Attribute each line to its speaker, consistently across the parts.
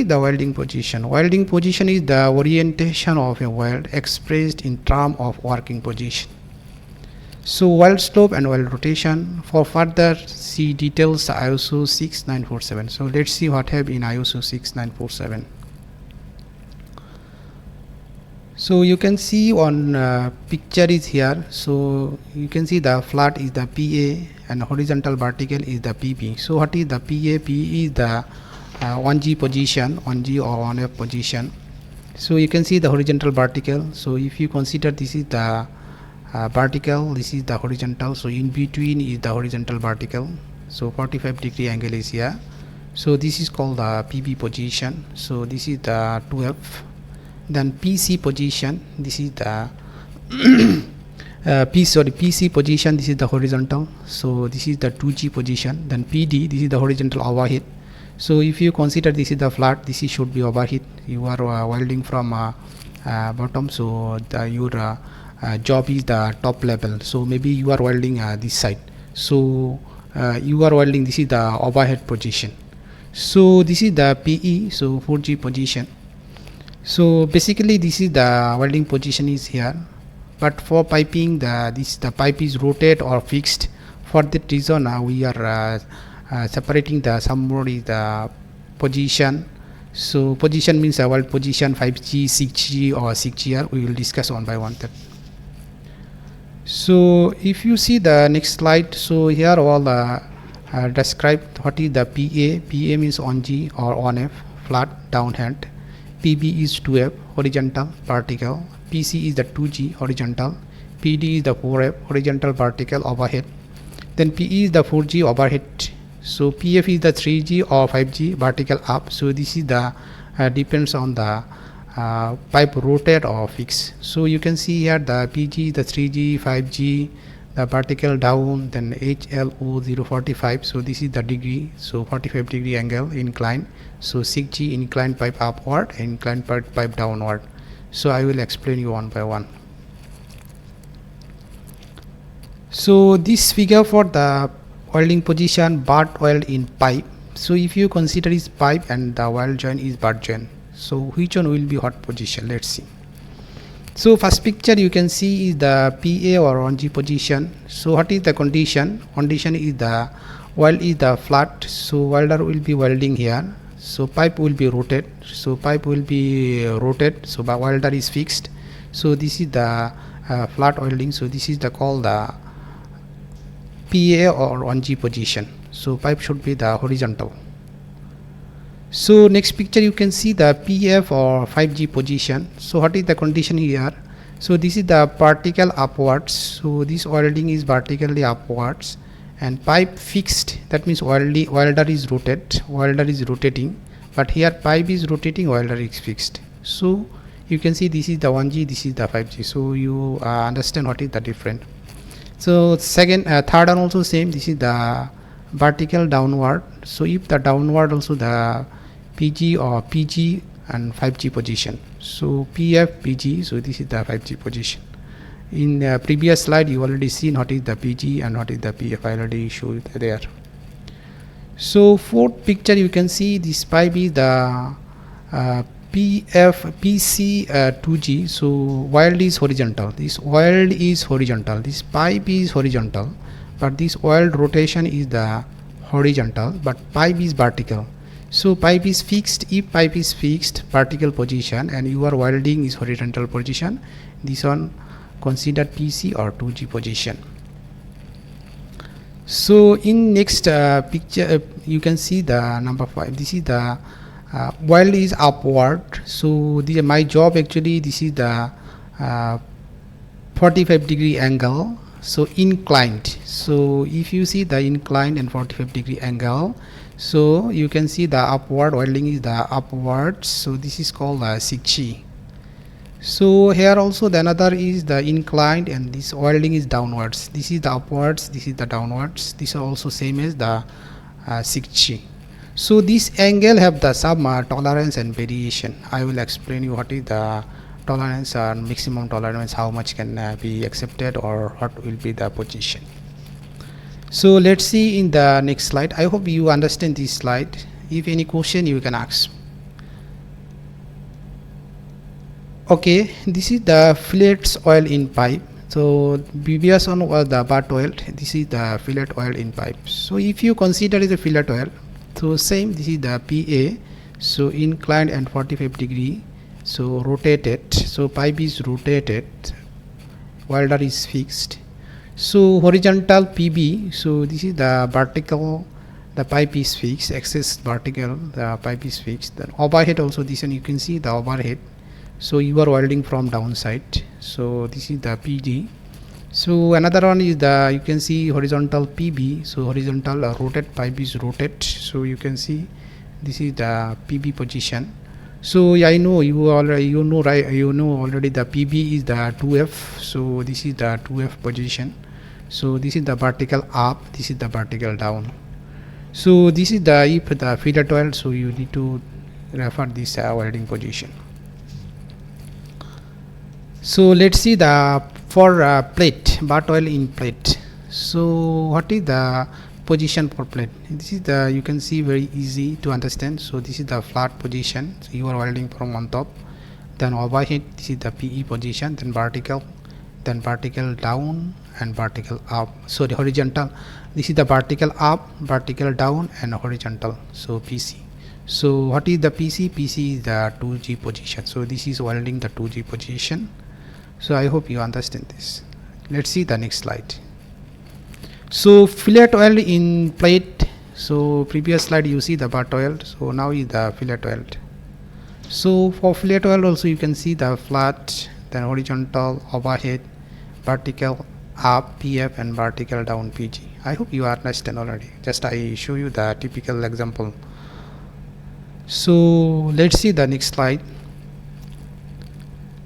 Speaker 1: The welding position. Welding position is the orientation of a weld expressed in terms of working position. So weld slope and weld rotation. For further see details ISO 6947. So let's see what have in ISO 6947. So you can see on picture is here. So you can see the flat is the PA and horizontal vertical is the PB. So what is the PA? PE is the 1G position, 1G or 1F position. So you can see the horizontal vertical. So if you consider this is the vertical, this is the horizontal, so in between is the horizontal vertical. So 45-degree angle is here. So this is called the PB position. So this is the 2F. Then PC position, this is the PC position, this is the horizontal. So this is the 2G position. Then PD, this is the horizontal overhead. So if you consider this is the flat, this is should be overhead. You are welding from bottom, so your job is the top level. So maybe you are welding this side. So you are welding, this is the overhead position. So this is the PE, so 4G position. So basically this is the welding position is here. But for piping, the pipe is rotate or fixed. For that reason, we are separating the some more is the position. So position means weld position 5G, 6G or 6GR. We will discuss one by one. So if you see the next slide, so here all describe what is the PA. PA means 1G or 1F, flat downhand. PB is 2F, horizontal vertical. PC is the 2G, horizontal. PD is the 4F, horizontal vertical overhead. Then PE is the 4G overhead. So PF is the 3G or 5G vertical up. So this is the depends on the pipe rotate or fix. So you can see here the PG, the 3G, 5G, the vertical down, then HLO 045. So this is the degree. So 45-degree angle incline. So 6G inclined pipe upward, inclined pipe downward. So I will explain you one by one. So this figure for the welding position, butt weld in pipe. So if you consider is pipe and the weld joint is butt joint, so which one will be hot position? Let's see. So first picture you can see is the PA or 1G position. So what is the condition? Condition is the weld is the flat. So welder will be welding here. So pipe will be rotated. So pipe will be rotated. So the welder is fixed. So this is the flat welding. So this is the called the PA or 1G position. So pipe should be the horizontal. So next picture you can see the PF or 5G position. So what is the condition here? So this is the vertical upwards. So this welding is vertically upwards and pipe fixed. That means welder is rotating, but here pipe is rotating, welder is fixed. So you can see this is the 1G, this is the 5G. So you understand what is the difference. So third one also same. This is the vertical downward. So if the downward also the PG or PG and 5G position. So PF, PG. So this is the 5G position. In the previous slide you already seen what is the PG and what is the PF. I already showed there. So fourth picture you can see this pipe is the PF PC 2G. So weld is horizontal. This weld is horizontal. This pipe is horizontal, but this weld rotation is the horizontal, but pipe is vertical. So pipe is fixed. If pipe is fixed vertical position and your welding is horizontal position, this one considered PC or 2G position. So in next picture you can see the number 5. This is the weld is upward. So my job actually this is the 45-degree angle. So inclined. So if you see the inclined and 45-degree angle, so you can see the upward welding is the upwards. So this is called 6G. So here also the another is the inclined and this welding is downwards. This is the upwards, this is the downwards. This is also same as the 6G. So this angle have the some tolerance and variation. I will explain you what is the tolerance and maximum tolerance, how much can be accepted or what will be the position. So let's see in the next slide. I hope you understand this slide. If any question you can ask. Okay, this is the fillets oil in pipe. So previous one was the butt oil. This is the fillet oil in pipe. So if you consider it a fillet oil, so same, this is the PA. So inclined and 45 degree. So rotated. So pipe is rotated. Welder is fixed. So horizontal PB. So this is the vertical. The pipe is fixed. Axis vertical. The pipe is fixed. Then overhead also, this one you can see the overhead. So you are welding from downside. So this is the PG. So another one is the, you can see horizontal PB. So horizontal rotate, pipe is rotate. So you can see this is the PB position. So I know you already, you know, right, you know already the PB is the 2F. So this is the 2F position. So this is the vertical up, this is the vertical down. So this is the, if the fillet oil, so you need to refer this welding position. So let's see the for plate, butt oil in plate. So what is the position for plate? This is the, you can see very easy to understand. So this is the flat position. So you are welding from on top. Then overhead, this is the PE position. Then vertical down and vertical up. So the horizontal, this is the vertical up, vertical down and horizontal. So PC. So what is the PC? PC is the 2G position. So this is welding the 2G position. So I hope you understand this. Let's see the next slide. So fillet oil in plate. So previous slide you see the butt oil. So now is the fillet oil. So for fillet oil also you can see the flat, then horizontal, overhead, vertical up PF and vertical down PG. I hope you understand already. Just I show you the typical example. So let's see the next slide.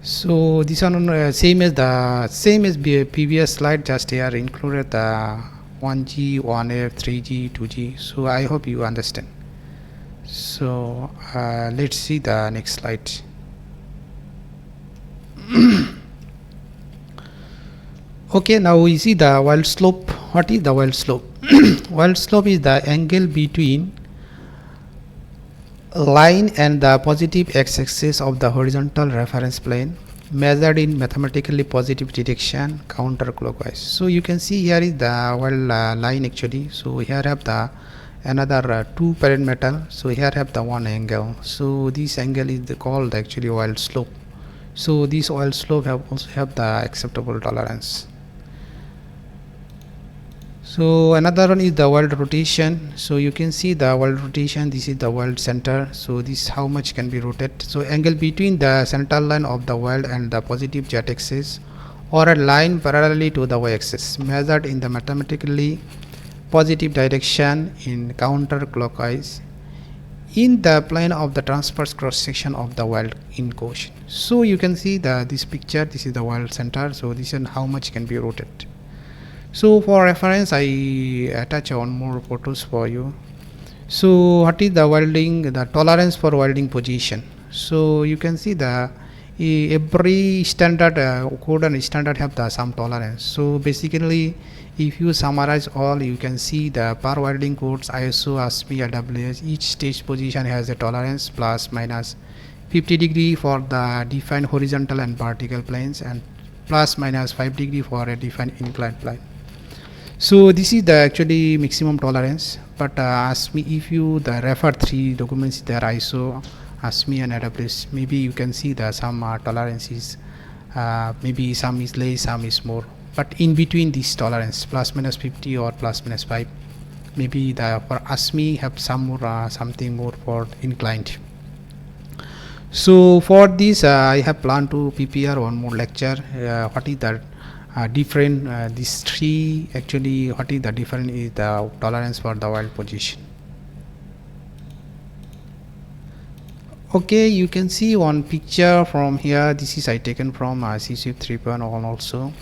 Speaker 1: So this one same as the previous slide, just here included the 1G, 1F, 3G, 2G. So I hope you understand. So let's see the next slide. Okay, now we see the weld slope. What is the weld slope? Weld slope is the angle between line and the positive x-axis of the horizontal reference plane, measured in mathematically positive direction counterclockwise. So you can see here is the weld line actually. So here have the another two parent metal. So here have the one angle. So this angle is called actually weld slope. So this weld slope also have the acceptable tolerance. So another one is the weld rotation. So you can see the weld rotation. This is the weld center. So this how much can be rotated. So angle between the center line of the weld and the positive z axis, or a line parallelly to the y axis, measured in the mathematically positive direction in counterclockwise in the plane of the transverse cross section of the weld in question. So you can see this picture. This is the weld center. So this is how much can be rotated. So for reference I attach one more photos for you. So what is the welding, the tolerance for welding position? So you can see the every standard code and standard have the some tolerance. So basically if you summarize all, you can see the per welding codes ISO, ASME, AWS, each stage position has a tolerance plus minus 50 degree for the defined horizontal and vertical planes, and plus minus 5 degree for a defined inclined plane. So this is the actually maximum tolerance. But ask me if you the refer three documents there, ISO, ASME and AWS, maybe you can see the some tolerances, maybe some is less, some is more, but in between this tolerance plus minus 50 or plus minus 5, maybe the for ASME have some more something more for inclined. So for this I have planned to prepare one more lecture. What is the different these three actually, what is the different is the tolerance for the weld position. Okay, you can see one picture from here. This is I taken from CC 3.1 also.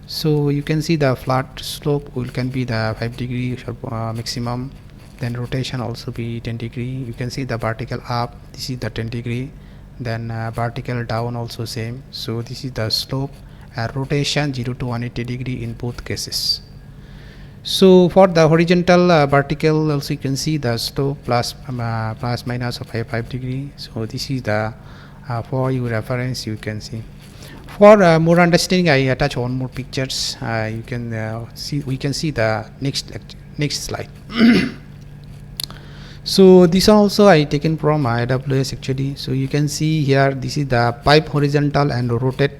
Speaker 1: So you can see the flat slope will can be the 5 degree maximum, then rotation also be 10 degree. You can see the vertical up, this is the 10 degree, then vertical down also same. So this is the slope, rotation 0 to 180 degree in both cases. So for the horizontal vertical also you can see the slope plus minus of 5 degree. So this is the For your reference you can see. For more understanding, I attach one more pictures. You can see, we can see the next slide. So this one also I taken from AWS actually. So you can see here, this is the pipe horizontal and rotate.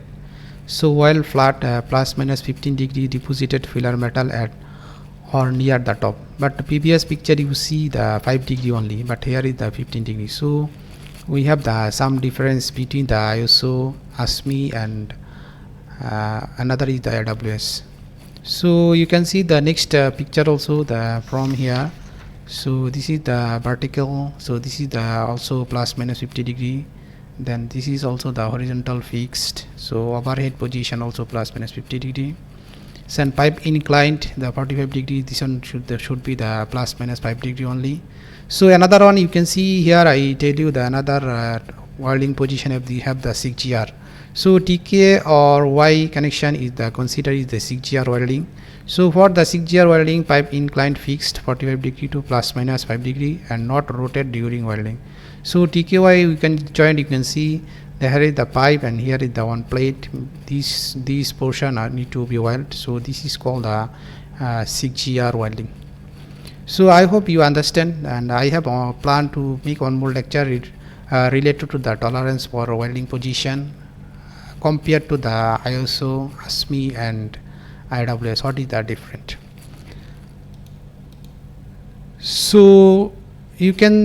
Speaker 1: So while flat, plus minus 15 degree deposited filler metal at or near the top, but the previous picture you see the 5 degree only, but here is the 15 degree. So we have the some difference between the ISO, ASME and another is the AWS. So you can see the next picture also the from here. So this is the vertical, so this is the also plus minus 50 degree, then this is also the horizontal fixed, so overhead position also plus minus 50 degree. And pipe inclined the 45 degree, this one should be the plus minus 5 degree only. So another one you can see here, I tell you the another welding position of the have the 6GR. So TK or Y connection is the considered is the 6GR welding. So for the 6GR welding, pipe inclined fixed 45 degree to plus minus 5 degree and not rotate during welding. So TKY we can join, you can see here is the pipe and here is the one plate. These portion need to be welded. So this is called the 6GR welding. So I hope you understand, and I have a plan to make one more lecture related to the tolerance for welding position compared to the ISO, ASME and AWS. What is the different? So you can